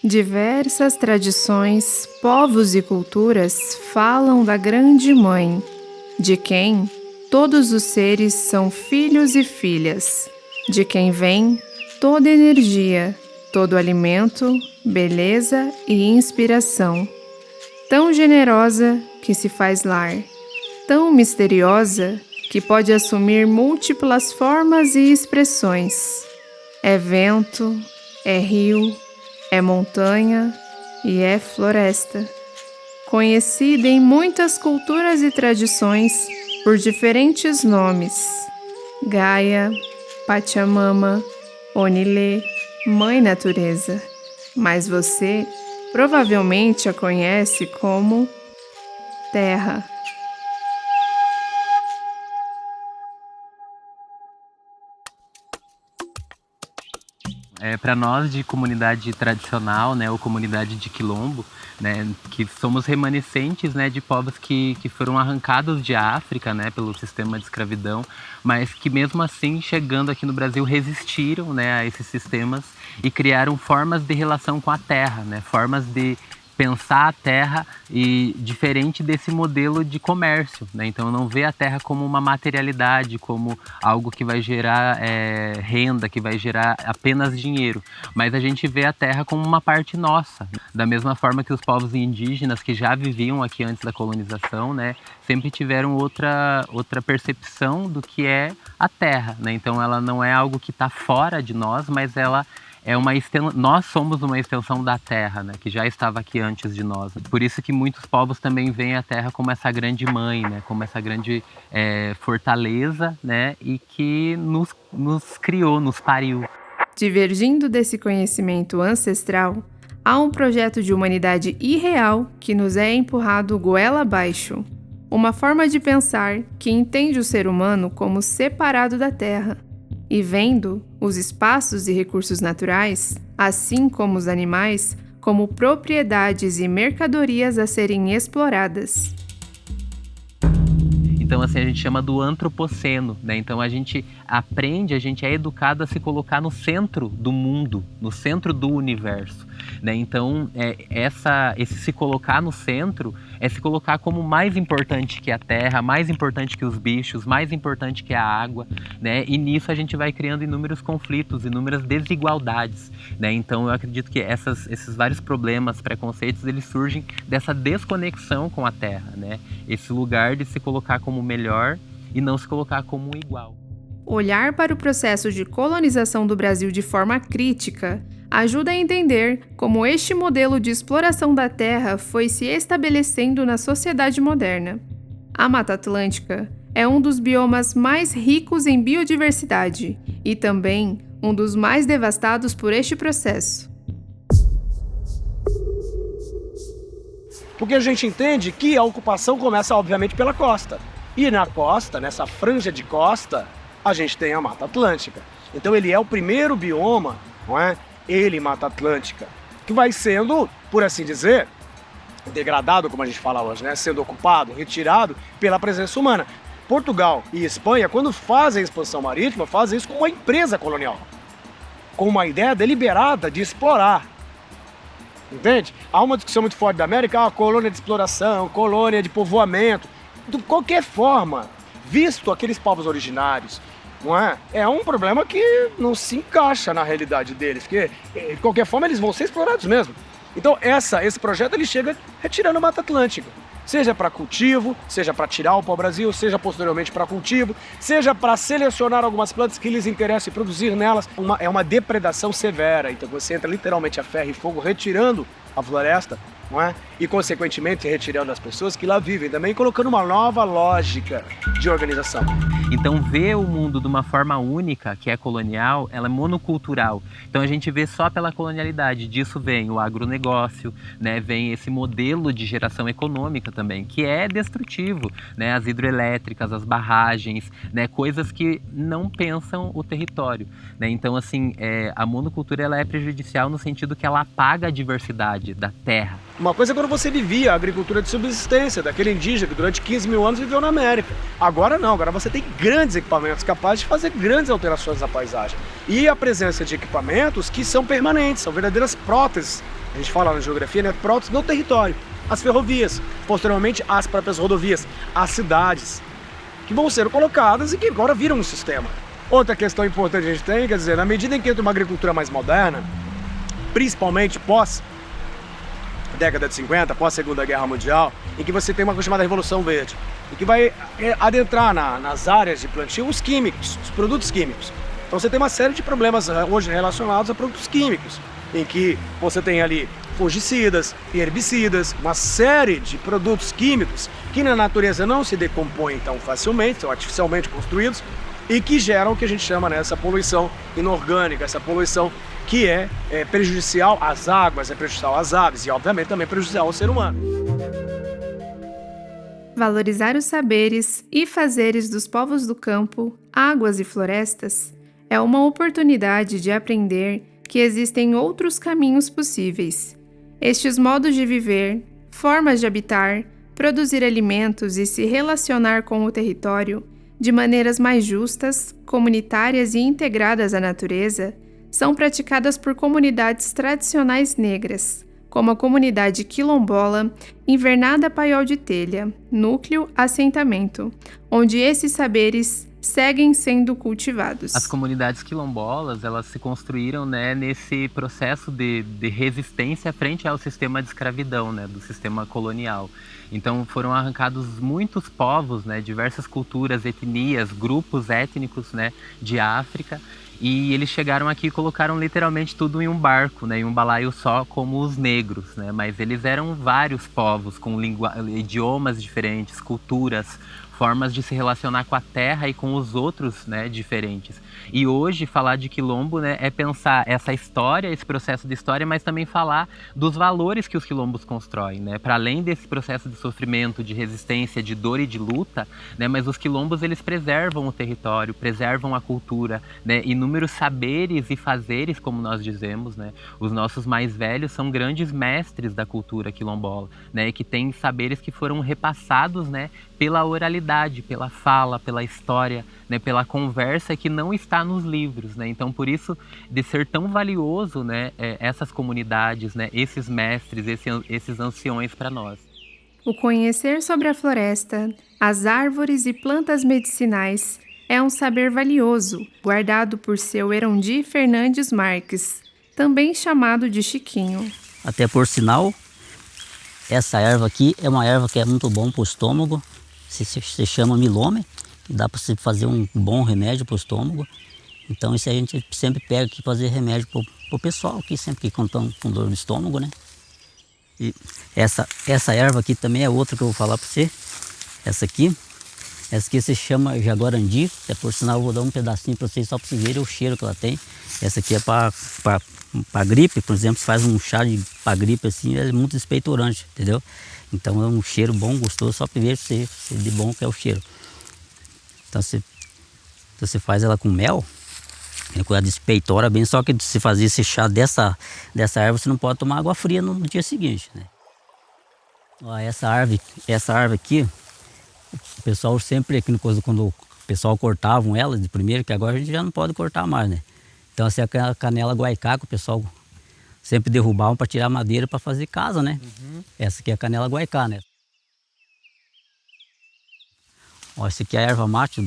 Diversas tradições, povos e culturas falam da Grande Mãe, de quem todos os seres são filhos e filhas, de quem vem toda energia, todo alimento, beleza e inspiração. Tão generosa que se faz lar, tão misteriosa que pode assumir múltiplas formas e expressões. É vento, é rio, é montanha e é floresta. Conhecida em muitas culturas e tradições por diferentes nomes: Gaia, Pachamama, Onilê, Mãe Natureza. Mas você provavelmente a conhece como Terra. Para nós de comunidade tradicional, né, ou comunidade de quilombo, né, que somos remanescentes, né, de povos que foram arrancados de África, né, pelo sistema de escravidão, mas que mesmo assim, chegando aqui no Brasil, resistiram, né, a esses sistemas e criaram formas de relação com a terra, né, formas de pensar a terra e diferente desse modelo de comércio, né? Então não vê a terra como uma materialidade, como algo que vai gerar renda, que vai gerar apenas dinheiro, mas a gente vê a terra como uma parte nossa, da mesma forma que os povos indígenas que já viviam aqui antes da colonização, né, sempre tiveram outra percepção do que é a terra, né? Então ela não é algo que está fora de nós, mas ela nós somos uma extensão da Terra, né, que já estava aqui antes de nós. Por isso que muitos povos também veem a Terra como essa grande mãe, né, como essa grande fortaleza, né, e que nos criou, nos pariu. Divergindo desse conhecimento ancestral, há um projeto de humanidade irreal que nos é empurrado goela abaixo. Uma forma de pensar que entende o ser humano como separado da Terra e vendo os espaços e recursos naturais, assim como os animais, como propriedades e mercadorias a serem exploradas. Então, assim, a gente chama do antropoceno, né? Então, a gente aprende, a gente é educado a se colocar no centro do mundo, no centro do universo, né? Então, esse se colocar no centro é se colocar como mais importante que a terra, mais importante que os bichos, mais importante que a água, né? E nisso a gente vai criando inúmeros conflitos, inúmeras desigualdades, né? Então, eu acredito que esses vários problemas, preconceitos, eles surgem dessa desconexão com a terra, né? Esse lugar de se colocar como melhor e não se colocar como um igual. Olhar para o processo de colonização do Brasil de forma crítica ajuda a entender como este modelo de exploração da terra foi se estabelecendo na sociedade moderna. A Mata Atlântica é um dos biomas mais ricos em biodiversidade e também um dos mais devastados por este processo. Porque a gente entende que a ocupação começa, obviamente, pela costa. E na costa, nessa franja de costa, a gente tem a Mata Atlântica. Então ele é o primeiro bioma, não é? Ele, Mata Atlântica, que vai sendo, por assim dizer, degradado, como a gente fala hoje, né? Sendo ocupado, retirado pela presença humana. Portugal e Espanha, quando fazem a expansão marítima, fazem isso com uma empresa colonial, com uma ideia deliberada de explorar. Entende? Há uma discussão muito forte da América, colônia de exploração, colônia de povoamento. De qualquer forma, visto aqueles povos originários, não é? É um problema que não se encaixa na realidade deles, porque de qualquer forma eles vão ser explorados mesmo. Então esse projeto ele chega retirando a Mata Atlântica, seja para cultivo, seja para tirar o pau-brasil, seja posteriormente para cultivo, seja para selecionar algumas plantas que lhes interessem produzir nelas. É uma depredação severa, então você entra literalmente a ferro e fogo retirando a floresta, não é? E consequentemente retirando as pessoas que lá vivem também, colocando uma nova lógica de organização. Então ver o mundo de uma forma única, que é colonial, ela é monocultural. Então a gente vê só pela colonialidade. Disso vem o agronegócio, né? Vem esse modelo de geração econômica também, que é destrutivo, né? As hidrelétricas, as barragens, né? Coisas que não pensam o território, né? Então assim, a monocultura ela é prejudicial no sentido que ela apaga a diversidade da terra. Uma coisa é quando você vivia a agricultura de subsistência, daquele indígena que durante 15 mil anos viveu na América. Agora não, agora você tem grandes equipamentos capazes de fazer grandes alterações na paisagem. E a presença de equipamentos que são permanentes, são verdadeiras próteses a gente fala na geografia, né, próteses no território, as ferrovias, posteriormente as próprias rodovias, as cidades, que vão ser colocadas e que agora viram um sistema. Outra questão importante que a gente tem, quer dizer, na medida em que entra uma agricultura mais moderna, principalmente pós década de 50, pós Segunda Guerra Mundial, em que você tem uma coisa chamada Revolução Verde, e que vai adentrar nas áreas de plantio os químicos, os produtos químicos. Então você tem uma série de problemas hoje relacionados a produtos químicos, em que você tem ali fungicidas, herbicidas, uma série de produtos químicos que na natureza não se decompõem tão facilmente, são artificialmente construídos, e que geram o que a gente chama, né, essa poluição inorgânica, essa poluição que é prejudicial às águas, é prejudicial às aves e, obviamente, também prejudicial ao ser humano. Valorizar os saberes e fazeres dos povos do campo, águas e florestas é uma oportunidade de aprender que existem outros caminhos possíveis. Estes modos de viver, formas de habitar, produzir alimentos e se relacionar com o território de maneiras mais justas, comunitárias e integradas à natureza, são praticadas por comunidades tradicionais negras, como a comunidade quilombola, Invernada Paiol de Telha, núcleo assentamento, onde esses saberes seguem sendo cultivados. As comunidades quilombolas, elas se construíram, né, nesse processo de resistência frente ao sistema de escravidão, né, do sistema colonial. Então foram arrancados muitos povos, né, diversas culturas, etnias, grupos étnicos, né, de África, e eles chegaram aqui e colocaram literalmente tudo em um barco, né, em um balaio só, como os negros, né, mas eles eram vários povos com idiomas diferentes, culturas, formas de se relacionar com a terra e com os outros, né, diferentes. E hoje falar de quilombo, né, é pensar essa história, esse processo de história, mas também falar dos valores que os quilombos constroem, né, para além desse processo de sofrimento, de resistência, de dor e de luta, né, mas os quilombos, eles preservam o território, preservam a cultura, né, inúmeros saberes e fazeres, como nós dizemos, né, os nossos mais velhos são grandes mestres da cultura quilombola, né, que têm saberes que foram repassados, né, pela oralidade, pela fala, pela história, né, pela conversa que não está nos livros, né? Então, por isso, de ser tão valioso, né, essas comunidades, né, esses mestres, esses anciões para nós. O conhecer sobre a floresta, as árvores e plantas medicinais é um saber valioso, guardado por seu Erondi Fernandes Marques, também chamado de Chiquinho. Até por sinal, essa erva aqui é uma erva que é muito bom para o estômago, se chama milome, e dá para você fazer um bom remédio para o estômago. Então isso a gente sempre pega aqui fazer remédio para o pessoal que sempre que estão com dor no estômago, né? E essa erva aqui também é outra que eu vou falar para você. Essa aqui se chama jaguarandi, até por sinal eu vou dar um pedacinho para vocês só para vocês verem o cheiro que ela tem. Essa aqui é para gripe, por exemplo, se faz um chá para gripe assim, é muito expectorante, entendeu? Então é um cheiro bom, gostoso, só para ver se de bom que é o cheiro. Então você faz ela com mel, ela despeitora bem, só que se fazer esse chá dessa erva, você não pode tomar água fria no dia seguinte, né? Ó, essa árvore aqui, o pessoal sempre, aqui no coisa, quando o pessoal cortavam ela de primeiro, que agora a gente já não pode cortar mais, né? Então essa é a canela guaicá que o pessoal sempre derrubavam para tirar madeira para fazer casa, né? Uhum. Essa aqui é a canela guaicá, né? Ó, essa aqui é a erva mate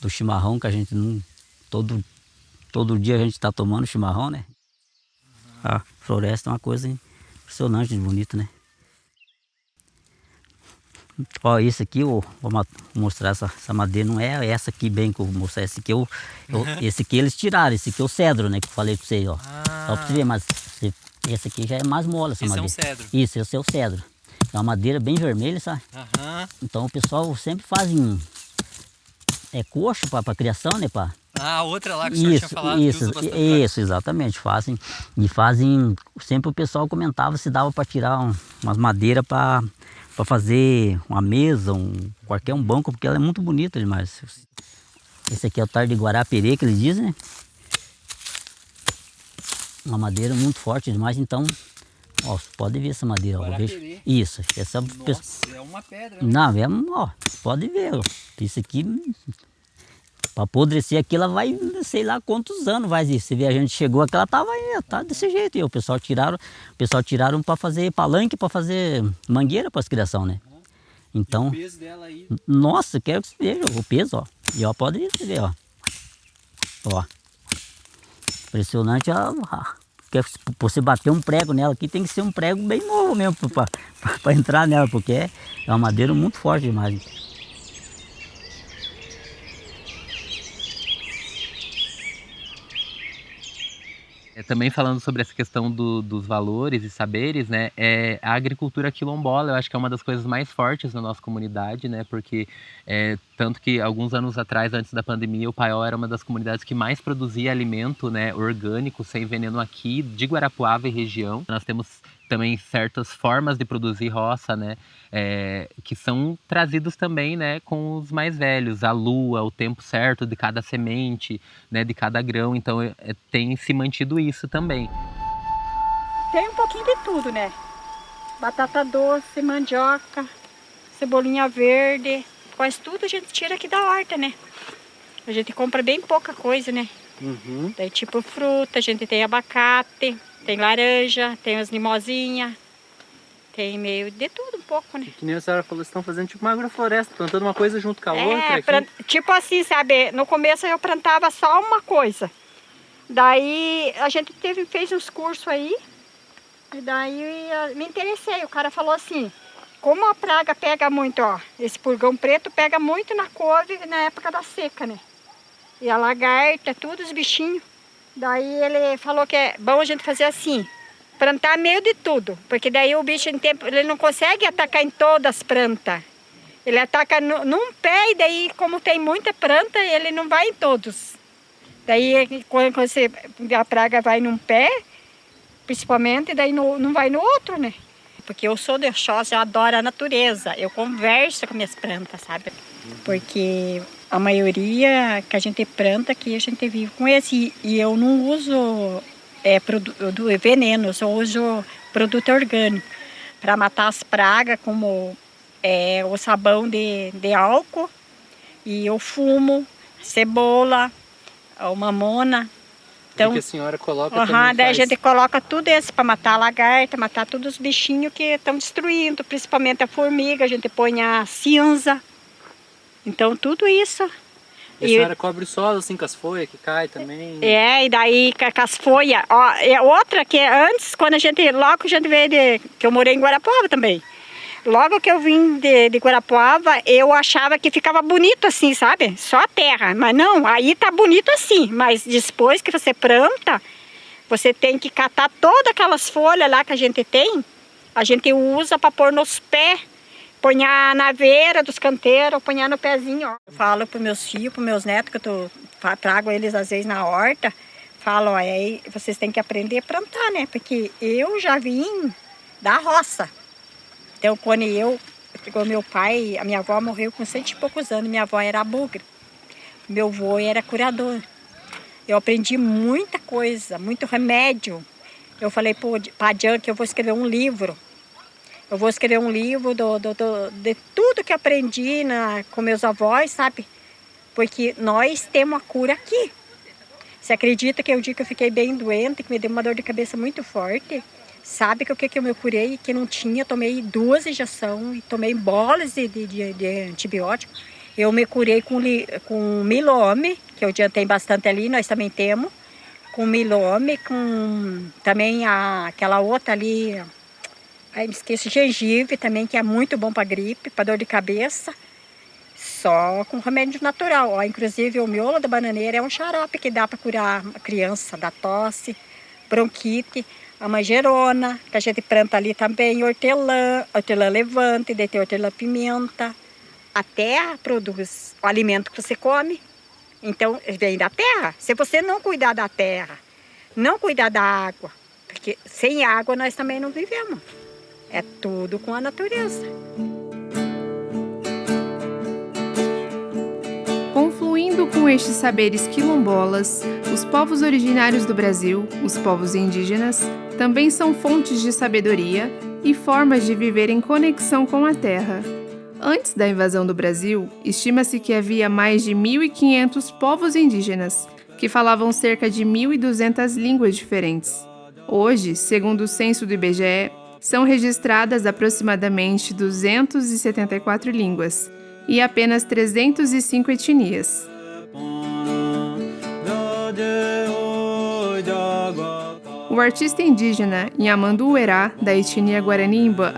do chimarrão, que a gente não... Todo dia a gente está tomando chimarrão, né? Uhum. A floresta é uma coisa impressionante de bonita, né? Ó, isso aqui, vou mostrar essa madeira, não é essa aqui bem que eu vou mostrar, esse aqui, esse aqui eles tiraram, esse aqui é o cedro, né, que eu falei para vocês, ó. Só para você ver, mas esse aqui já é mais mole, essa madeira. Esse é um cedro? Isso, esse é o cedro. É uma madeira bem vermelha, sabe? Uhum. Então o pessoal sempre faz coxo para criação, né, pá? Ah, outra lá que o senhor tinha falado que usa bastante. Isso, exatamente, fazem, sempre o pessoal comentava se dava para tirar umas madeiras para fazer uma mesa, qualquer banco, porque ela é muito bonita demais. Esse aqui é o tar de Guarapirê, que eles dizem, né? Uma madeira muito forte demais, então, ó, pode ver essa madeira, ó, veja. Isso, essa... Nossa, é uma pedra. Né? Não, ó, pode ver, ó. Isso aqui Para apodrecer aqui, ela vai, sei lá quantos anos vai. Você vê, a gente chegou aqui, ela tá desse jeito. E o pessoal tiraram para fazer palanque, para fazer mangueira para as criação, né? Então, e o peso dela aí? Nossa, quero que você veja o peso, ó. E ó, pode ver, ó. Ó. Impressionante, ó. Quer você bater um prego nela aqui, tem que ser um prego bem novo mesmo para entrar nela, porque é uma madeira muito forte demais. Também falando sobre essa questão dos valores e saberes, né, a agricultura quilombola, eu acho que é uma das coisas mais fortes na nossa comunidade, né, porque tanto que alguns anos atrás, antes da pandemia, o Paiol era uma das comunidades que mais produzia alimento, né, orgânico, sem veneno aqui, de Guarapuava e região. Nós temos também certas formas de produzir roça, né, que são trazidos também, né, com os mais velhos, a lua, o tempo certo de cada semente, né, de cada grão, então tem se mantido isso também. Tem um pouquinho de tudo, né? Batata doce, mandioca, cebolinha verde, quase tudo a gente tira aqui da horta, né? A gente compra bem pouca coisa, né? Uhum. Daí tipo fruta, a gente tem abacate, tem laranja, tem as limosinhas, tem meio de tudo um pouco, né? Que nem a senhora falou, vocês estão fazendo tipo uma agrofloresta, plantando uma coisa junto com a outra aqui. Tipo assim, sabe? No começo eu plantava só uma coisa. Daí a gente fez uns cursos aí, e daí me interessei. O cara falou assim, como a praga pega muito, ó, esse purgão preto pega muito na couve na época da seca, né? E a lagarta, tudo os bichinhos. Daí ele falou que é bom a gente fazer assim, plantar meio de tudo, porque daí o bicho ele não consegue atacar em todas as plantas. Ele ataca num pé e daí, como tem muita planta, ele não vai em todos. Daí, quando a praga vai num pé, principalmente, daí não vai no outro, né? Porque eu sou de Oxóssi, eu adoro a natureza. Eu converso com minhas plantas, sabe? Porque a maioria que a gente planta aqui, a gente vive com esse. E eu não uso veneno, eu só uso produto orgânico. Para matar as pragas, como o sabão de álcool, e eu fumo, cebola, a mamona. Então, que a senhora coloca daí a gente coloca tudo isso para matar a lagarta, matar todos os bichinhos que estão destruindo, principalmente a formiga, a gente põe a cinza. Então tudo isso. E a senhora cobre o solo assim com as folhas que cai também? E daí com as folhas. Ó, outra que antes, logo que a gente veio que eu morei em Guarapuava também. Logo que eu vim de Guarapuava, eu achava que ficava bonito assim, sabe? Só a terra. Mas não, aí tá bonito assim. Mas depois que você planta, você tem que catar todas aquelas folhas lá que a gente tem. A gente usa para pôr nos pés. Ponhar na veira dos canteiros, ponhar no pezinho. Ó. Eu falo para meus filhos, para meus netos, que eu trago eles às vezes na horta. Falo, aí vocês têm que aprender a plantar, né? Porque eu já vim da roça. Então, quando meu pai, a minha avó morreu com 100 e poucos anos, minha avó era bugre, meu avô era curador. Eu aprendi muita coisa, muito remédio. Eu falei para a Jan que eu vou escrever um livro. Eu vou escrever um livro de tudo que aprendi com meus avós, sabe? Porque nós temos a cura aqui. Você acredita que o dia que eu fiquei bem doente, que me deu uma dor de cabeça muito forte, sabe que o que eu me curei, que não tinha, tomei 2 injeções, tomei bolas de antibiótico. Eu me curei com milome, que eu adiantei bastante ali, nós também temos. Com milome, com também aquela outra ali, aí me esqueço, gengibre também, que é muito bom para gripe, para dor de cabeça. Só com remédio natural. Ó, inclusive o miolo da bananeira é um xarope que dá para curar a criança da tosse, bronquite. A manjerona, que a gente planta ali também, hortelã levante, daí tem hortelã-pimenta. A terra produz o alimento que você come, então vem da terra. Se você não cuidar da terra, não cuidar da água, porque sem água nós também não vivemos. É tudo com a natureza. Confluindo com estes saberes quilombolas, os povos originários do Brasil, os povos indígenas, também são fontes de sabedoria e formas de viver em conexão com a terra. Antes da invasão do Brasil, estima-se que havia mais de 1.500 povos indígenas, que falavam cerca de 1.200 línguas diferentes. Hoje, segundo o censo do IBGE, são registradas aproximadamente 274 línguas e apenas 305 etnias. O artista indígena Nhamandu Uerá, da etnia Guarani-Imba,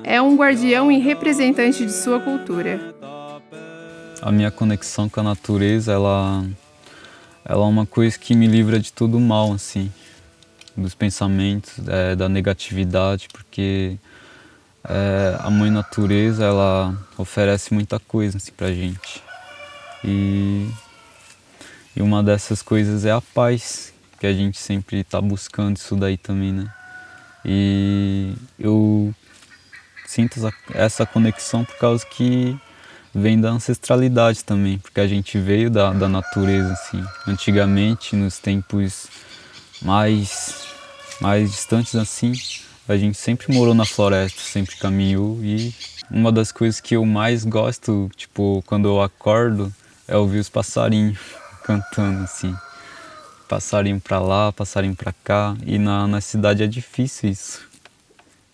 é um guardião e representante de sua cultura. A minha conexão com a natureza, ela é uma coisa que me livra de todo o mal, assim, dos pensamentos, da negatividade, porque a mãe natureza, ela oferece muita coisa assim, pra gente. E uma dessas coisas é a paz, que a gente sempre está buscando isso daí também, né? E eu sinto essa conexão por causa que vem da ancestralidade também, porque a gente veio da natureza, assim. Antigamente, nos tempos mais distantes assim, a gente sempre morou na floresta, sempre caminhou, e uma das coisas que eu mais gosto, tipo, quando eu acordo, é ouvir os passarinhos cantando, assim. Passarinho pra lá, passarinho pra cá, e na cidade é difícil isso.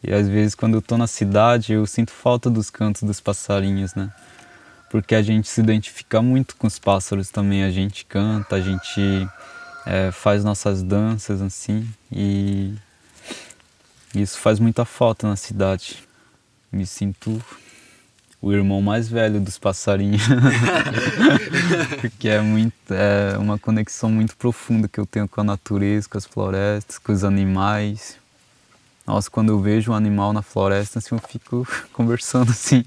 E às vezes quando eu tô na cidade eu sinto falta dos cantos dos passarinhos, né? Porque a gente se identifica muito com os pássaros também, a gente canta, a gente faz nossas danças assim, e isso faz muita falta na cidade. Me sinto o irmão mais velho dos passarinhos, porque é uma conexão muito profunda que eu tenho com a natureza, com as florestas, com os animais. Nossa, quando eu vejo um animal na floresta, assim, eu fico conversando assim,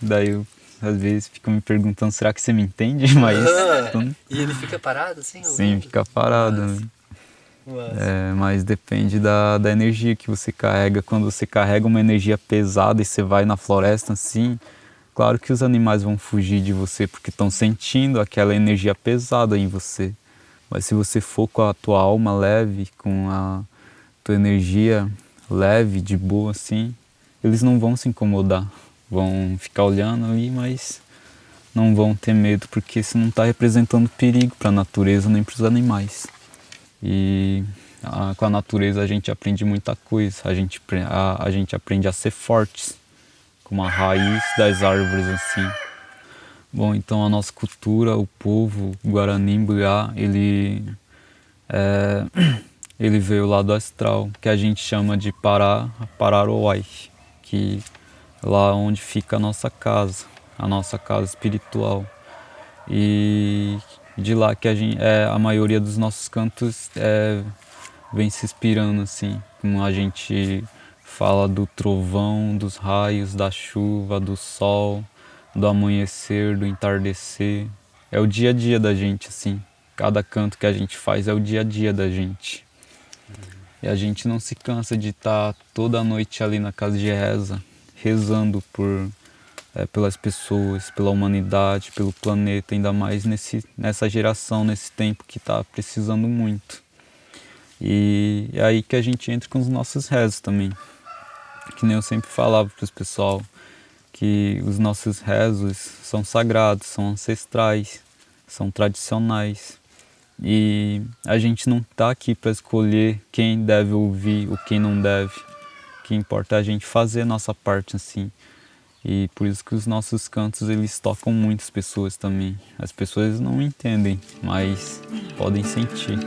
daí eu às vezes fico me perguntando, será que você me entende? Mas E ele fica parado assim? Sim, fica parado, né? Mas depende da energia que você carrega. Quando você carrega uma energia pesada e você vai na floresta assim, claro que os animais vão fugir de você porque estão sentindo aquela energia pesada em você. Mas se você for com a tua alma leve, com a tua energia leve, de boa assim, eles não vão se incomodar. Vão ficar olhando ali, mas não vão ter medo, porque isso não está representando perigo para a natureza nem para os animais. E com a natureza a gente aprende muita coisa, a gente aprende a ser fortes, como a raiz das árvores assim. Bom, então a nossa cultura, o povo Guarani-Imba, ele veio lá do astral, que a gente chama de Pararoai, que é lá onde fica a nossa casa espiritual. E de lá que a maioria dos nossos cantos vem se inspirando assim, como a gente fala do trovão, dos raios, da chuva, do sol, do amanhecer, do entardecer. É o dia a dia da gente, assim. Cada canto que a gente faz é o dia a dia da gente. E a gente não se cansa de estar toda noite ali na casa de reza, rezando pelas pessoas, pela humanidade, pelo planeta, ainda mais nessa geração, nesse tempo que está precisando muito. E é aí que a gente entra com os nossos rezos também. Que nem eu sempre falava para os pessoal, que os nossos rezos são sagrados, são ancestrais, são tradicionais. E a gente não está aqui para escolher quem deve ouvir ou quem não deve. O que importa é a gente fazer a nossa parte assim. E por isso que os nossos cantos eles tocam muitas pessoas também. As pessoas não entendem, mas podem sentir.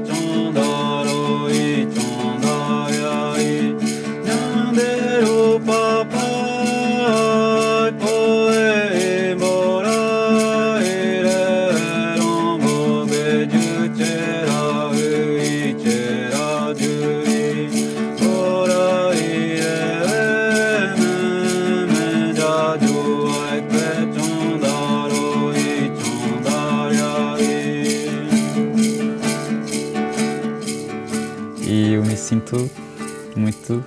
Tondoro e eu me sinto muito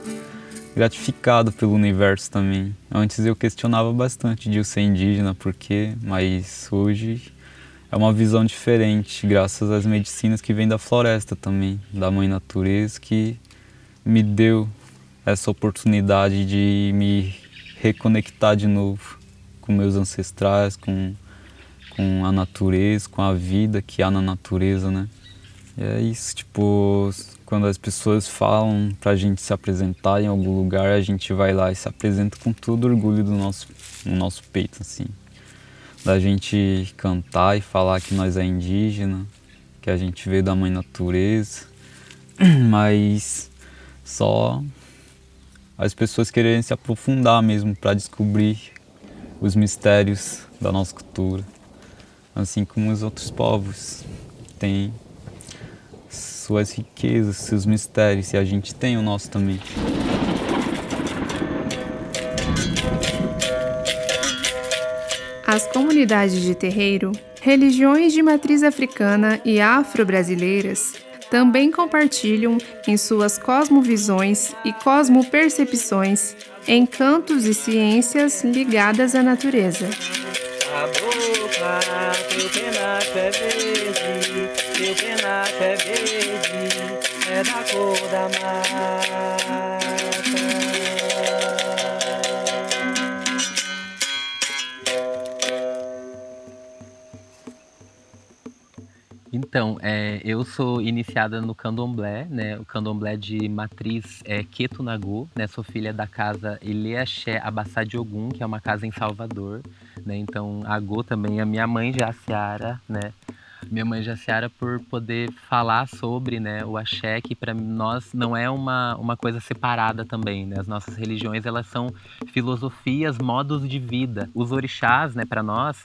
gratificado pelo universo também. Antes eu questionava bastante de eu ser indígena, por quê, mas hoje é uma visão diferente, graças às medicinas que vêm da floresta também, da Mãe Natureza, que me deu essa oportunidade de me reconectar de novo com meus ancestrais, com a natureza, com a vida que há na natureza, né? E é isso, tipo, quando as pessoas falam pra gente se apresentar em algum lugar, a gente vai lá e se apresenta com todo orgulho no nosso peito, assim. Da gente cantar e falar que nós é indígena, que a gente veio da Mãe Natureza, mas só as pessoas quererem se aprofundar mesmo para descobrir os mistérios da nossa cultura, assim como os outros povos têm suas riquezas, seus mistérios, e a gente tem o nosso também. As comunidades de terreiro, religiões de matriz africana e afro-brasileiras também compartilham em suas cosmovisões e cosmopercepções encantos e ciências ligadas à natureza. A boca, teu penacho é verde, teu penacho é verde, é da cor da mata. Então, eu sou iniciada no candomblé, né? O candomblé de matriz é Ketunagô, né? Sou filha da casa Ileaxé Abassá de Ogum, que é uma casa em Salvador, né? Então, Agô também, a minha mãe Jaciara, né? Minha mãe Jaciara por poder falar sobre, né, o axé, que para nós não é uma coisa separada também, né? As nossas religiões, elas são filosofias, modos de vida. Os orixás, né, para nós,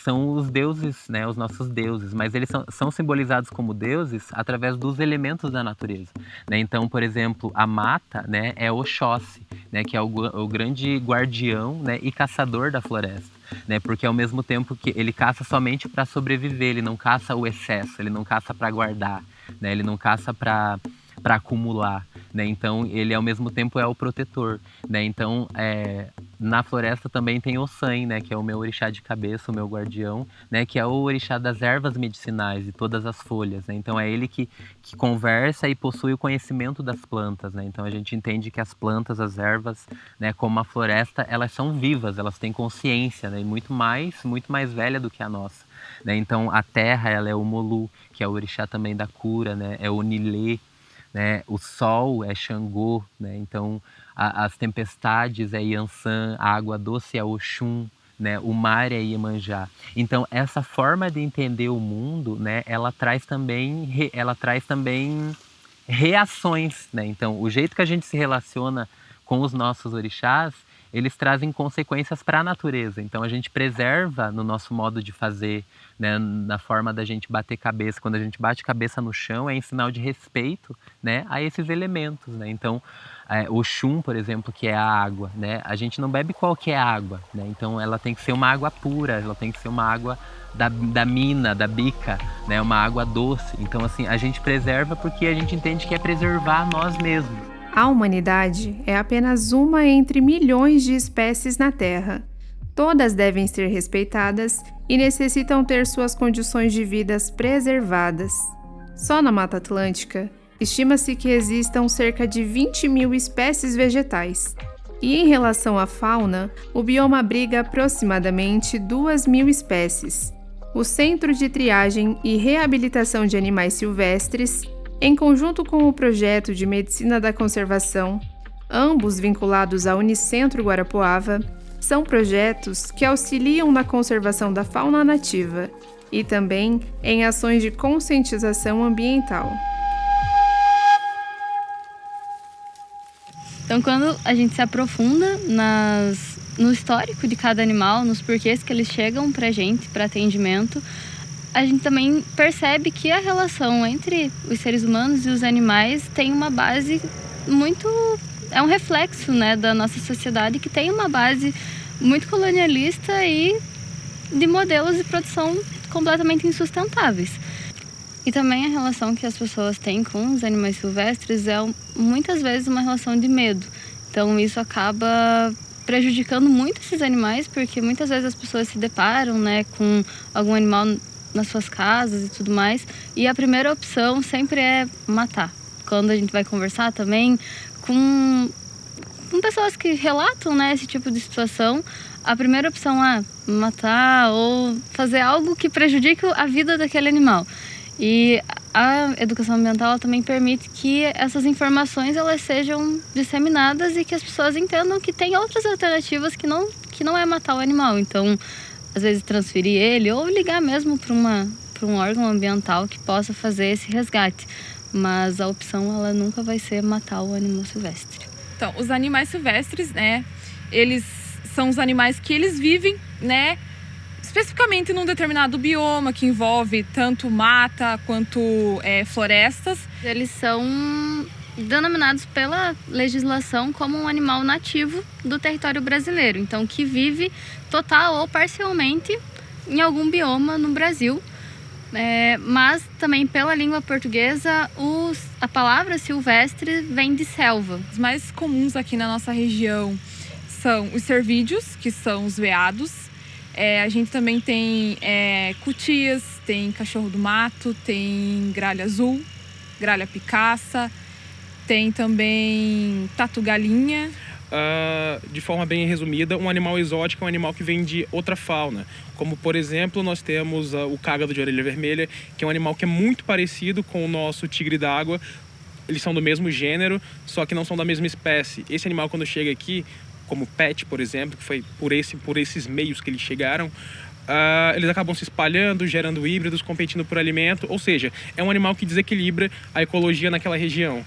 são os deuses, né, os nossos deuses, mas eles são simbolizados como deuses através dos elementos da natureza, né? Então, por exemplo, a mata, né, é Oxóssi, né, que é o grande guardião, né, e caçador da floresta. Né, porque ao mesmo tempo que ele caça somente para sobreviver, ele não caça o excesso, ele não caça para guardar, né, ele não caça para acumular, né, então ele ao mesmo tempo é o protetor, né, então na floresta também tem o San, né, que é o meu orixá de cabeça, o meu guardião, né, que é o orixá das ervas medicinais e todas as folhas, né, então é ele que conversa e possui o conhecimento das plantas, né, então a gente entende que as plantas, as ervas, né, como a floresta, elas são vivas, elas têm consciência, né, e muito mais velha do que a nossa, né, então a terra, ela é o Molu, que é o orixá também da cura, né, é o Nilê, né, o sol é Xangô, né, então as tempestades é Yansan, a água doce é Oxum, né, o mar é Iemanjá. Então essa forma de entender o mundo, né, ela traz também reações, né? Então o jeito que a gente se relaciona com os nossos orixás, eles trazem consequências para a natureza. Então a gente preserva no nosso modo de fazer, né, na forma da gente bater cabeça. Quando a gente bate cabeça no chão, é em sinal de respeito, né, a esses elementos, né? Então o Xum, por exemplo, que é a água, né? A gente não bebe qualquer água, né? Então ela tem que ser uma água pura, ela tem que ser uma água da mina, da bica, né? Uma água doce. Então assim, a gente preserva porque a gente entende que é preservar nós mesmos. A humanidade é apenas uma entre milhões de espécies na Terra. Todas devem ser respeitadas e necessitam ter suas condições de vida preservadas. Só na Mata Atlântica, estima-se que existam cerca de 20.000 espécies vegetais. E em relação à fauna, o bioma abriga aproximadamente 2.000 espécies. O Centro de Triagem e Reabilitação de Animais Silvestres, em conjunto com o Projeto de Medicina da Conservação, ambos vinculados à Unicentro Guarapuava, são projetos que auxiliam na conservação da fauna nativa e também em ações de conscientização ambiental. Então, quando a gente se aprofunda no histórico de cada animal, nos porquês que eles chegam pra gente, para atendimento, a gente também percebe que a relação entre os seres humanos e os animais tem uma base muito... é um reflexo, né, da nossa sociedade, que tem uma base muito colonialista e de modelos de produção completamente insustentáveis. E também a relação que as pessoas têm com os animais silvestres é muitas vezes uma relação de medo. Então isso acaba prejudicando muito esses animais, porque muitas vezes as pessoas se deparam, né, com algum animal nas suas casas e tudo mais, e a primeira opção sempre é matar. Quando a gente vai conversar também com pessoas que relatam, né, esse tipo de situação, a primeira opção é matar ou fazer algo que prejudique a vida daquele animal. E a educação ambiental ela também permite que essas informações elas sejam disseminadas e que as pessoas entendam que tem outras alternativas que não é matar o animal. Então, às vezes transferir ele ou ligar mesmo para um órgão ambiental que possa fazer esse resgate. Mas a opção ela nunca vai ser matar o animal silvestre. Então, os animais silvestres, né, eles são os animais que eles vivem, né, especificamente num determinado bioma que envolve tanto mata quanto florestas. Eles são denominados pela legislação como um animal nativo do território brasileiro, então que vive total ou parcialmente em algum bioma no Brasil. Mas também pela língua portuguesa a palavra silvestre vem de selva. Os mais comuns aqui na nossa região são os cervídeos, que são os veados. A gente também tem cutias, tem cachorro do mato, tem gralha azul, gralha picaça, tem também tatu-galinha. De forma bem resumida, um animal exótico é um animal que vem de outra fauna. Como, por exemplo, nós temos o cágado de orelha vermelha, que é um animal que é muito parecido com o nosso tigre d'água. Eles são do mesmo gênero, só que não são da mesma espécie. Esse animal, quando chega aqui, como pet, por exemplo, que foi por esses meios que eles chegaram, eles acabam se espalhando, gerando híbridos, competindo por alimento. Ou seja, é um animal que desequilibra a ecologia naquela região.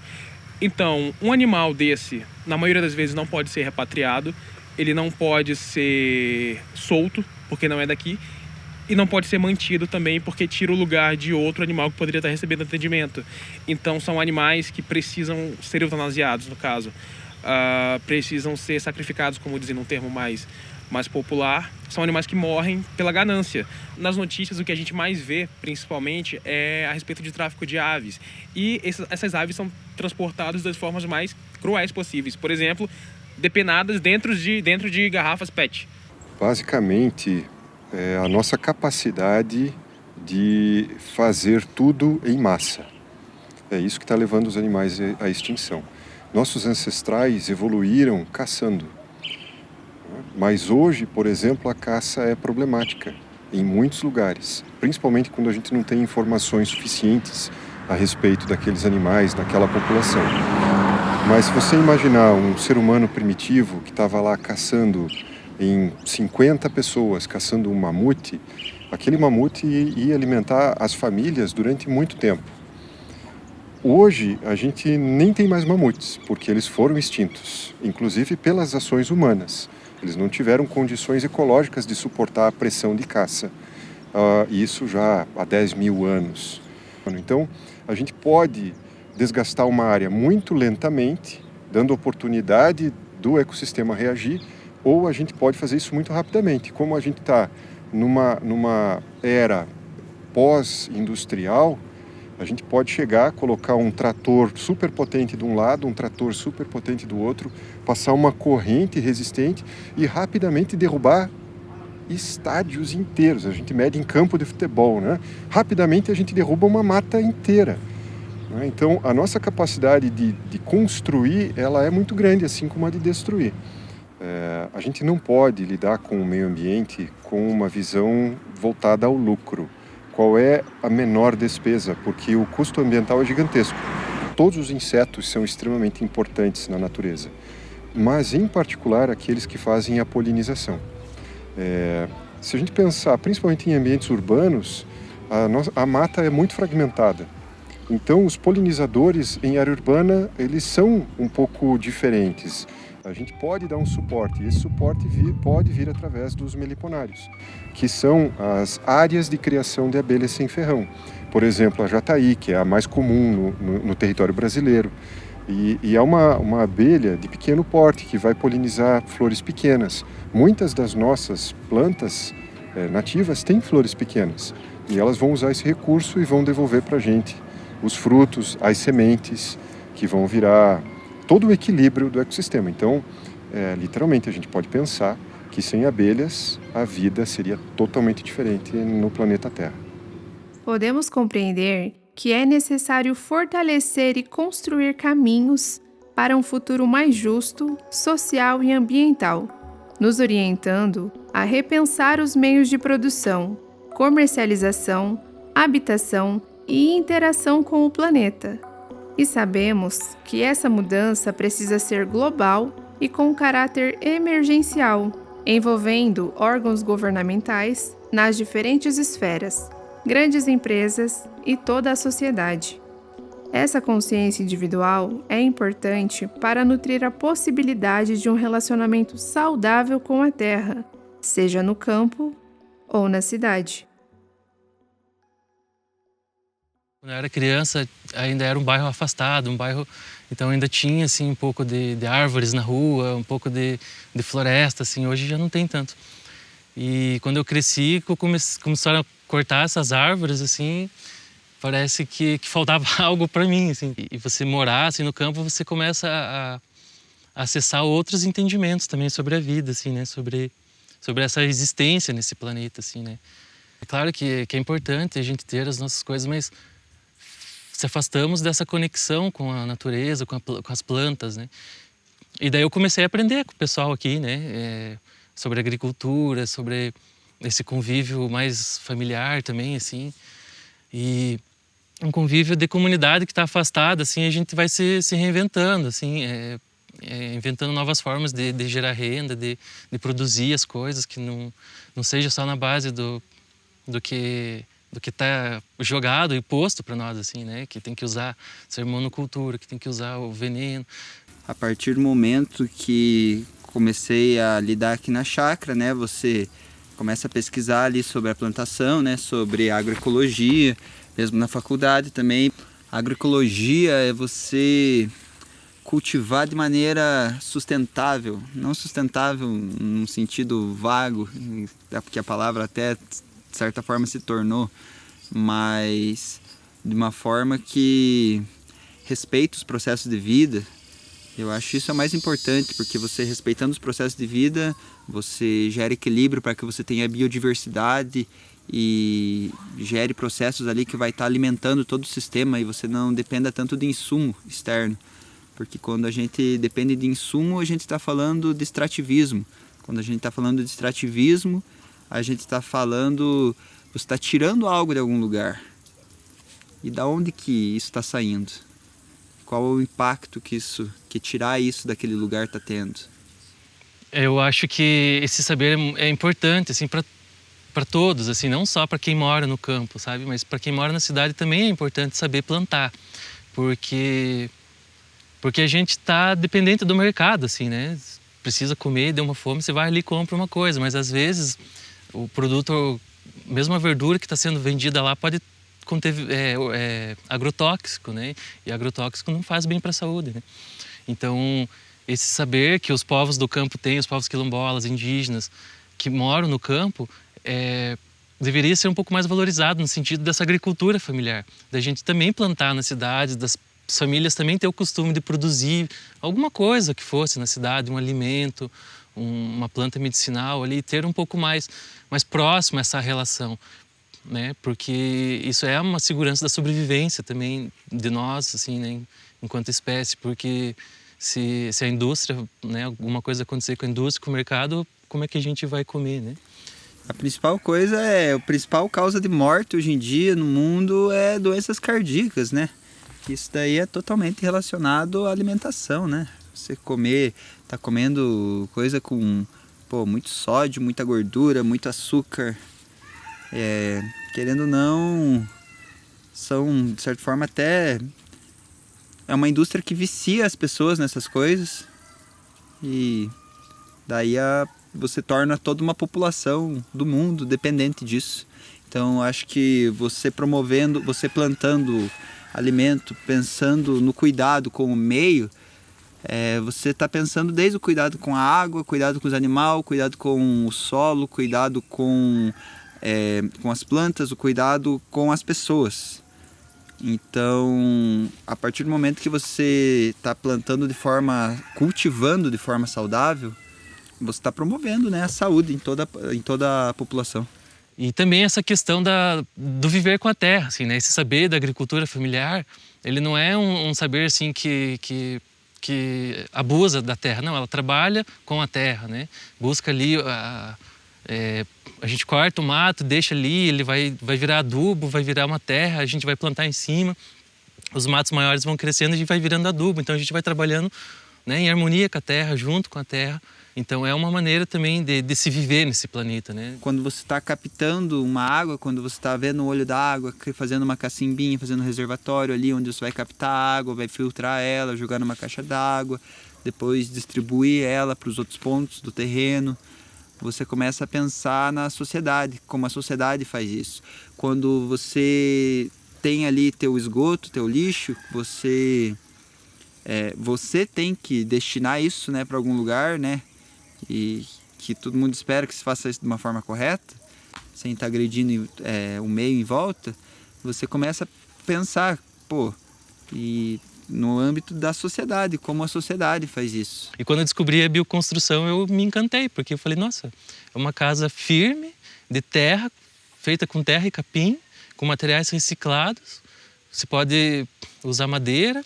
Então, um animal desse, na maioria das vezes, não pode ser repatriado, ele não pode ser solto, porque não é daqui, e não pode ser mantido também, porque tira o lugar de outro animal que poderia estar recebendo atendimento. Então, são animais que precisam ser eutanasiados, no caso. Precisam ser sacrificados, como dizem num termo mais popular. São animais que morrem pela ganância. Nas notícias, o que a gente mais vê, principalmente, é a respeito de tráfico de aves. E essas aves são transportadas das formas mais cruéis possíveis. Por exemplo, depenadas dentro de garrafas PET. Basicamente, a nossa capacidade de fazer tudo em massa. É isso que está levando os animais à extinção. Nossos ancestrais evoluíram caçando. Mas hoje, por exemplo, a caça é problemática em muitos lugares, principalmente quando a gente não tem informações suficientes a respeito daqueles animais, daquela população. Mas se você imaginar um ser humano primitivo que estava lá caçando em 50 pessoas, caçando um mamute, aquele mamute ia alimentar as famílias durante muito tempo. Hoje, a gente nem tem mais mamutes, porque eles foram extintos, inclusive pelas ações humanas. Eles não tiveram condições ecológicas de suportar a pressão de caça. Isso já há 10 mil anos. Então, a gente pode desgastar uma área muito lentamente, dando oportunidade do ecossistema reagir, ou a gente pode fazer isso muito rapidamente. Como a gente está numa era pós-industrial, a gente pode chegar, colocar um trator super potente de um lado, um trator super potente do outro, passar uma corrente resistente e rapidamente derrubar estádios inteiros. A gente mede em campo de futebol, né? Rapidamente a gente derruba uma mata inteira. Né? Então, a nossa capacidade de construir, ela é muito grande, assim como a de destruir. A gente não pode lidar com o meio ambiente com uma visão voltada ao lucro. Qual é a menor despesa? Porque o custo ambiental é gigantesco. Todos os insetos são extremamente importantes na natureza, mas em particular aqueles que fazem a polinização. Se a gente pensar principalmente em ambientes urbanos, a mata é muito fragmentada. Então os polinizadores em área urbana, eles são um pouco diferentes. A gente pode dar um suporte, e esse suporte pode vir através dos meliponários, que são as áreas de criação de abelhas sem ferrão. Por exemplo, a jataí, que é a mais comum no território brasileiro. E é uma abelha de pequeno porte, que vai polinizar flores pequenas. Muitas das nossas plantas nativas têm flores pequenas. E elas vão usar esse recurso e vão devolver para a gente os frutos, as sementes, que vão virar todo o equilíbrio do ecossistema. Então, literalmente, a gente pode pensar que sem abelhas a vida seria totalmente diferente no planeta Terra. Podemos compreender que é necessário fortalecer e construir caminhos para um futuro mais justo, social e ambiental, nos orientando a repensar os meios de produção, comercialização, habitação e interação com o planeta. E sabemos que essa mudança precisa ser global e com caráter emergencial, envolvendo órgãos governamentais nas diferentes esferas, grandes empresas e toda a sociedade. Essa consciência individual é importante para nutrir a possibilidade de um relacionamento saudável com a terra, seja no campo ou na cidade. Quando eu era criança, ainda era um bairro afastado, então ainda tinha assim um pouco de árvores na rua, um pouco de floresta, assim. Hoje já não tem tanto. E quando eu cresci, começaram a cortar essas árvores, assim, parece que faltava algo para mim, assim. E você morar assim no campo, você começa a acessar outros entendimentos também sobre a vida, assim, né? Sobre essa existência nesse planeta, assim, né? É claro que é importante a gente ter as nossas coisas, mas se afastamos dessa conexão com a natureza, com as plantas, né? E daí eu comecei a aprender com o pessoal aqui, né? Sobre agricultura, sobre esse convívio mais familiar também, assim. E um convívio de comunidade que está afastada, assim, a gente vai se reinventando, assim, inventando novas formas de gerar renda, de produzir as coisas, que não seja só na base do que está jogado e posto para nós, assim, né? Que tem que usar ser monocultura, que tem que usar o veneno. A partir do momento que comecei a lidar aqui na chácara, né? Você começa a pesquisar ali sobre a plantação, né? Sobre a agroecologia, mesmo na faculdade também. A agroecologia é você cultivar de maneira sustentável, não sustentável num sentido vago, porque a palavra até de certa forma se tornou, mas de uma forma que respeita os processos de vida. Eu acho isso é mais importante, porque você respeitando os processos de vida, você gera equilíbrio para que você tenha biodiversidade e gere processos ali que vai estar alimentando todo o sistema e você não dependa tanto de insumo externo. Porque quando a gente depende de insumo, a gente está falando de extrativismo. Quando a gente está falando de extrativismo, a gente está falando, você está tirando algo de algum lugar. E da onde que isso está saindo? Qual é o impacto que tirar isso daquele lugar está tendo? Eu acho que esse saber é importante, assim, para todos, assim, não só para quem mora no campo, sabe? Mas para quem mora na cidade também é importante saber plantar, porque a gente está dependente do mercado, assim, né? Precisa comer, deu uma fome, você vai ali e compra uma coisa, mas às vezes o produto, mesmo a verdura que está sendo vendida lá, pode conter agrotóxico, né? E agrotóxico não faz bem para a saúde, né? Então, esse saber que os povos do campo têm, os povos quilombolas, indígenas, que moram no campo, deveria ser um pouco mais valorizado no sentido dessa agricultura familiar, da gente também plantar na cidade, das famílias também ter o costume de produzir alguma coisa que fosse na cidade, um alimento, uma planta medicinal ali, ter um pouco mais próximo essa relação, né? Porque isso é uma segurança da sobrevivência também de nós, assim, né? Enquanto espécie, porque se a indústria, né, alguma coisa acontecer com a indústria, com o mercado, como é que a gente vai comer, né? A principal principal causa de morte hoje em dia no mundo é doenças cardíacas, né? Isso daí é totalmente relacionado à alimentação, né? Você tá comendo coisa com muito sódio, muita gordura, muito açúcar. Querendo ou não, são, de certa forma, até... É uma indústria que vicia as pessoas nessas coisas. E daí você torna toda uma população do mundo dependente disso. Então, acho que você plantando alimento, pensando no cuidado com o meio, você está pensando desde o cuidado com a água, cuidado com os animais, cuidado com o solo, cuidado com com as plantas, o cuidado com as pessoas. Então, a partir do momento que você está cultivando de forma saudável, você está promovendo, né, a saúde em toda a população. E também essa questão do viver com a terra, assim, né? Esse saber da agricultura familiar, ele não é um saber assim que abusa da terra, não. Ela trabalha com a terra, né? Busca ali a gente corta o mato, deixa ali, ele vai virar adubo, vai virar uma terra, a gente vai plantar em cima, os matos maiores vão crescendo e a gente vai virando adubo. Então a gente vai trabalhando, né, em harmonia com a terra, junto com a terra. Então é uma maneira também de se viver nesse planeta, né? Quando você está captando uma água, quando você está vendo o olho da água, fazendo uma cacimbinha, fazendo um reservatório ali onde você vai captar a água, vai filtrar ela, jogar numa caixa d'água, depois distribuir ela para os outros pontos do terreno, você começa a pensar na sociedade, como a sociedade faz isso. Quando você tem ali teu esgoto, teu lixo, você tem que destinar isso, né, para algum lugar, né? E que todo mundo espera que se faça isso de uma forma correta, sem estar agredindo o meio em volta, você começa a pensar, e no âmbito da sociedade, como a sociedade faz isso. E quando eu descobri a bioconstrução, eu me encantei, porque eu falei, nossa, é uma casa firme, de terra, feita com terra e capim, com materiais reciclados, você pode usar madeira,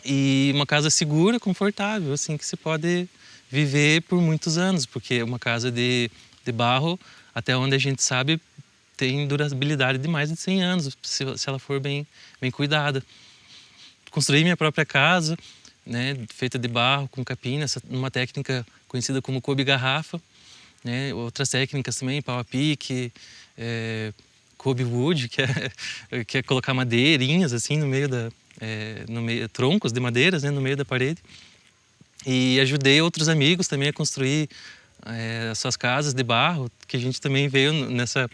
e uma casa segura, confortável, assim, que se pode viver por muitos anos, porque uma casa de barro, até onde a gente sabe, tem durabilidade de mais de 100 anos, se ela for bem cuidada. Construí minha própria casa, né, feita de barro, com capim, numa técnica conhecida como Kobe-garrafa, né, outras técnicas também, pau a pique, Kobe-wood, que é colocar madeirinhas assim no meio troncos de madeiras, né, no meio da parede. E ajudei outros amigos também a construir as suas casas de barro, que a gente também veio nessa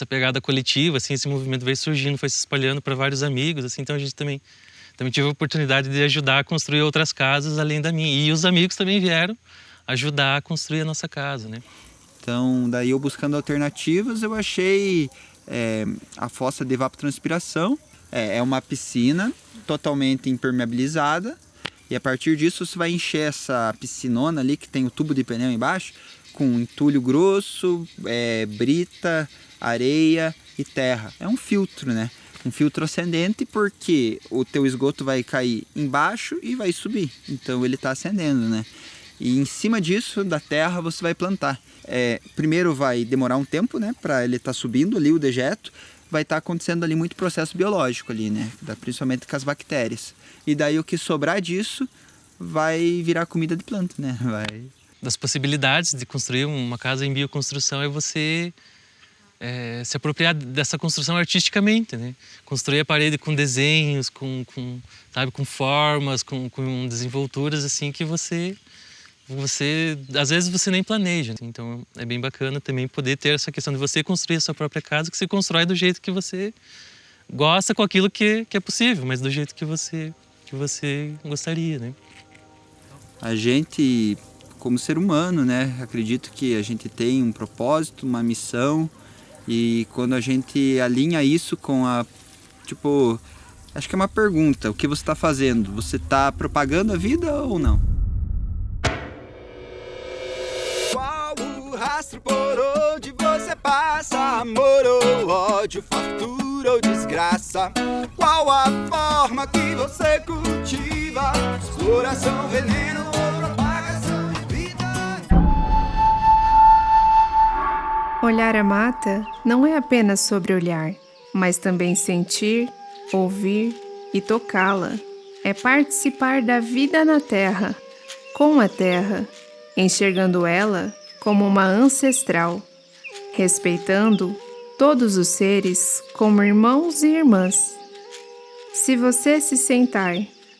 pegada coletiva, assim, esse movimento veio surgindo, foi se espalhando para vários amigos, assim, então a gente também tive a oportunidade de ajudar a construir outras casas além da minha. E os amigos também vieram ajudar a construir a nossa casa, né? Então, daí eu buscando alternativas, eu achei a fossa de evapotranspiração. É uma piscina totalmente impermeabilizada. E a partir disso você vai encher essa piscinona ali, que tem o tubo de pneu embaixo, com entulho grosso, brita, areia e terra. É um filtro, né? Um filtro ascendente, porque o teu esgoto vai cair embaixo e vai subir. Então ele está ascendendo, né? E em cima disso, da terra, você vai plantar. Primeiro vai demorar um tempo, né? Para ele estar subindo ali o dejeto. Vai estar acontecendo ali muito processo biológico ali, né? Principalmente com as bactérias. E daí o que sobrar disso vai virar comida de planta, né? Das possibilidades de construir uma casa em bioconstrução é você se apropriar dessa construção artisticamente, né? Construir a parede com desenhos, com formas, com desenvolturas assim que você às vezes você nem planeja. Então é bem bacana também poder ter essa questão de você construir a sua própria casa, que você constrói do jeito que você gosta, com aquilo que é possível, mas do jeito que você gostaria, né? A gente, como ser humano, né, acredito que a gente tem um propósito, uma missão, e quando a gente alinha isso com acho que é uma pergunta, o que você está fazendo? Você está propagando a vida ou não? Qual o rastro por onde você passa? Amor ou ódio, fartura ou desgraça? Qual a forma que você cultiva? Exploração, veneno ou propagação de vida? Olhar a mata não é apenas sobre olhar, mas também sentir, ouvir e tocá-la. É participar da vida na terra, com a terra, enxergando ela como uma ancestral, respeitando todos os seres como irmãos e irmãs. Se você se sentar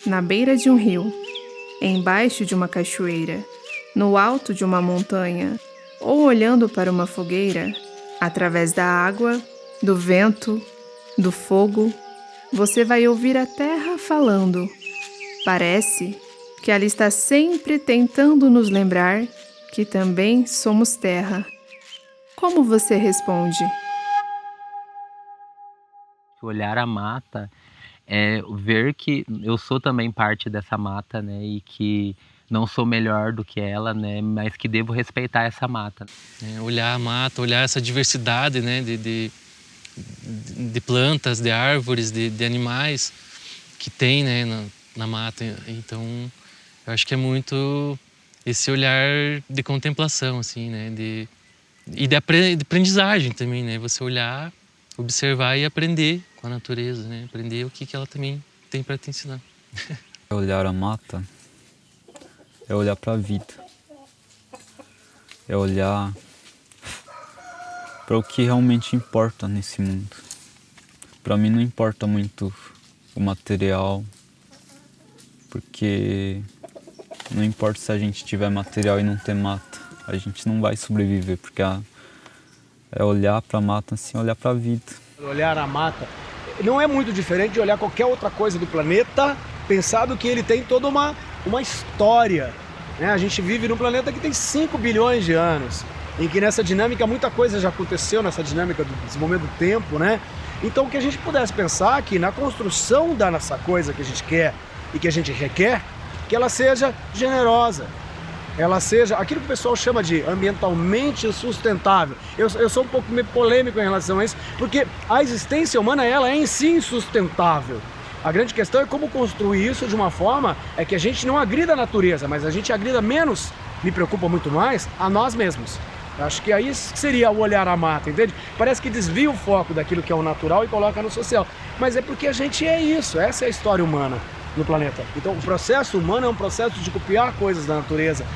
na beira de um rio, embaixo de uma cachoeira, no alto de uma montanha, ou olhando para uma fogueira, através da água, do vento, do fogo, você vai ouvir a terra falando. Parece que ela está sempre tentando nos lembrar que também somos terra. Como você responde? Olhar a mata é ver que eu sou também parte dessa mata, né? E que não sou melhor do que ela, né? Mas que devo respeitar essa mata. Olhar a mata, olhar essa diversidade, né? De plantas, de árvores, de animais que tem, né? Na mata. Então, eu acho que é muito esse olhar de contemplação, assim, né? E de aprendizagem também, né? Você olhar, observar e aprender com a natureza, né? Aprender o que ela também tem para te ensinar. Olhar a mata é olhar para a vida. É olhar para o que realmente importa nesse mundo. Para mim não importa muito o material, porque não importa se a gente tiver material e não ter mata, a gente não vai sobreviver, porque é olhar para a mata assim, olhar para a vida. Olhar a mata não é muito diferente de olhar qualquer outra coisa do planeta, pensado que ele tem toda uma história, né? A gente vive num planeta que tem 5 bilhões de anos, em que nessa dinâmica muita coisa já aconteceu, nessa dinâmica do desenvolvimento do tempo, né? Então que a gente pudesse pensar que na construção da nossa coisa que a gente quer e que a gente requer, que ela seja generosa, ela seja aquilo que o pessoal chama de ambientalmente sustentável. Eu sou um pouco meio polêmico em relação a isso, porque a existência humana ela é em si insustentável. A grande questão é como construir isso de uma forma que a gente não agrida a natureza, mas a gente agrida menos, me preocupa muito mais, a nós mesmos. Acho que aí seria o olhar à mata, entende? Parece que desvia o foco daquilo que é o natural e coloca no social. Mas é porque a gente é isso, essa é a história humana no planeta. Então o processo humano é um processo de copiar coisas da natureza,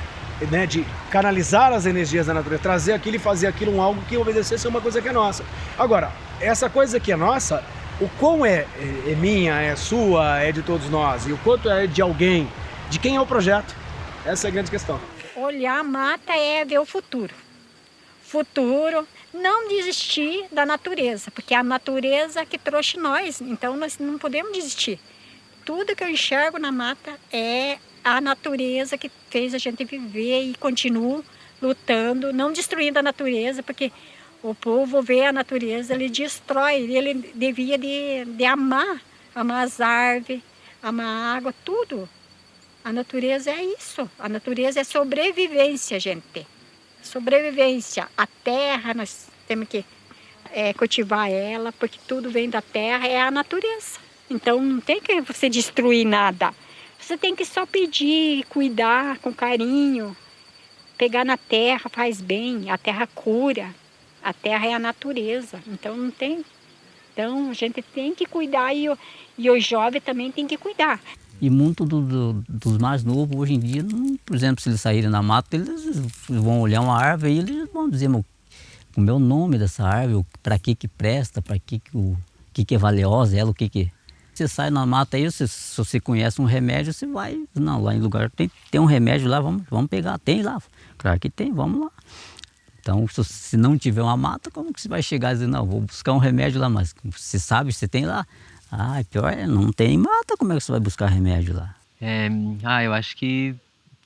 né? De canalizar as energias da natureza, trazer aquilo e fazer aquilo algo que obedecesse a uma coisa que é nossa. Agora, essa coisa que é nossa, o quão é minha, é sua, é de todos nós, e o quanto é de alguém, de quem é o projeto, essa é a grande questão. Olhar a mata é ver o futuro. Futuro, não desistir da natureza, porque é a natureza que trouxe nós, então nós não podemos desistir. Tudo que eu enxergo na mata é a natureza que fez a gente viver e continuo lutando, não destruindo a natureza, porque o povo vê a natureza, ele destrói, ele devia de amar as árvores, amar a água, tudo. A natureza é isso, a natureza é sobrevivência, gente. Sobrevivência. A terra, nós temos que cultivar ela, porque tudo vem da terra, é a natureza. Então não tem que você destruir nada. Você tem que só pedir, cuidar com carinho. Pegar na terra faz bem, a terra cura. A terra é a natureza, então não tem. Então a gente tem que cuidar e o jovem também tem que cuidar. E muito dos mais novos hoje em dia, por exemplo, se eles saírem na mata, eles vão olhar uma árvore e eles vão dizer o meu nome dessa árvore, para que presta, para que é valiosa ela, o que. Você sai na mata aí, se você conhece um remédio, você vai, não, lá em lugar tem um remédio lá, vamos pegar, tem lá, claro que tem, vamos lá. Então, se não tiver uma mata, como que você vai chegar e dizer, não, vou buscar um remédio lá, mas você sabe, você tem lá. Ah, pior é, não tem mata, como é que você vai buscar remédio lá? Eu acho que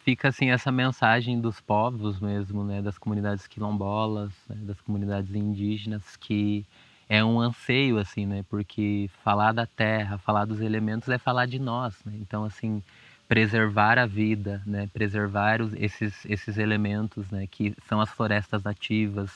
fica assim essa mensagem dos povos mesmo, né, das comunidades quilombolas, né, das comunidades indígenas, que é um anseio, assim, né, porque falar da terra, falar dos elementos é falar de nós, né, então, assim, preservar a vida, né, preservar esses elementos, né, que são as florestas nativas,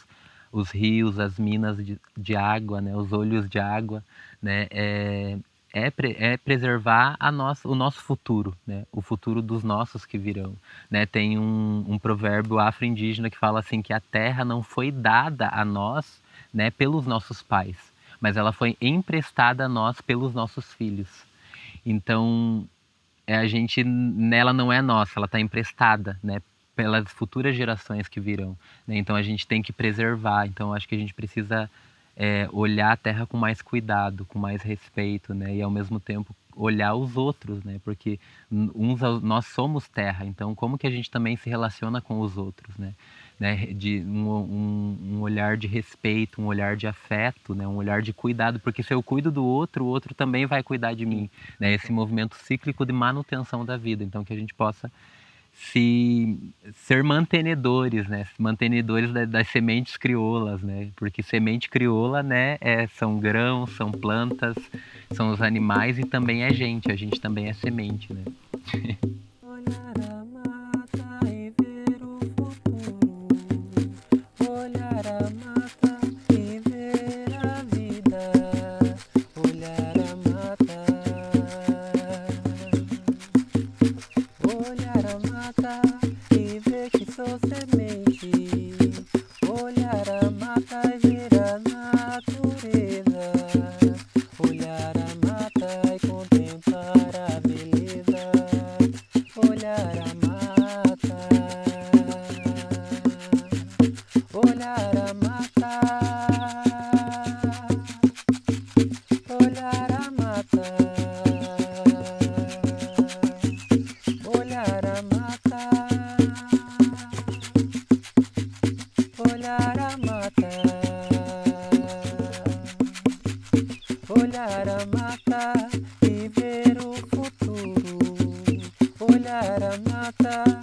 os rios, as minas de água, né, os olhos de água, né, é preservar o nosso futuro, né, o futuro dos nossos que virão, né. Tem um provérbio afro-indígena que fala assim que a terra não foi dada a nós, né, pelos nossos pais, mas ela foi emprestada a nós pelos nossos filhos. Então, ela não é nossa, ela está emprestada, né, pelas futuras gerações que virão, né? Então a gente tem que preservar. Então acho que a gente precisa olhar a terra com mais cuidado, com mais respeito, né? E ao mesmo tempo olhar os outros, né? Porque nós somos terra, então como que a gente também se relaciona com os outros, né? De um olhar de respeito, um olhar de afeto, né? Um olhar de cuidado, porque se eu cuido do outro, o outro também vai cuidar de mim, né? Esse movimento cíclico de manutenção da vida, então que a gente possa ser mantenedores, né? Mantenedores das sementes crioulas, né? Porque semente crioula, né, são grãos, são plantas, são os animais e também é gente. A gente também é semente, né? Olhar a mata e ver o futuro. Olhar a mata e ver a vida. Olhar a mata. Olhar a mata e ver que sou semente. Olhar a mata e ver a natureza. Olhar a mata e contemplar a beleza. Olhar a mata. Olhar a mata. Olhar a mata. Olhar a mata, olhar a mata, olhar a mata e ver o futuro. Olhar a mata.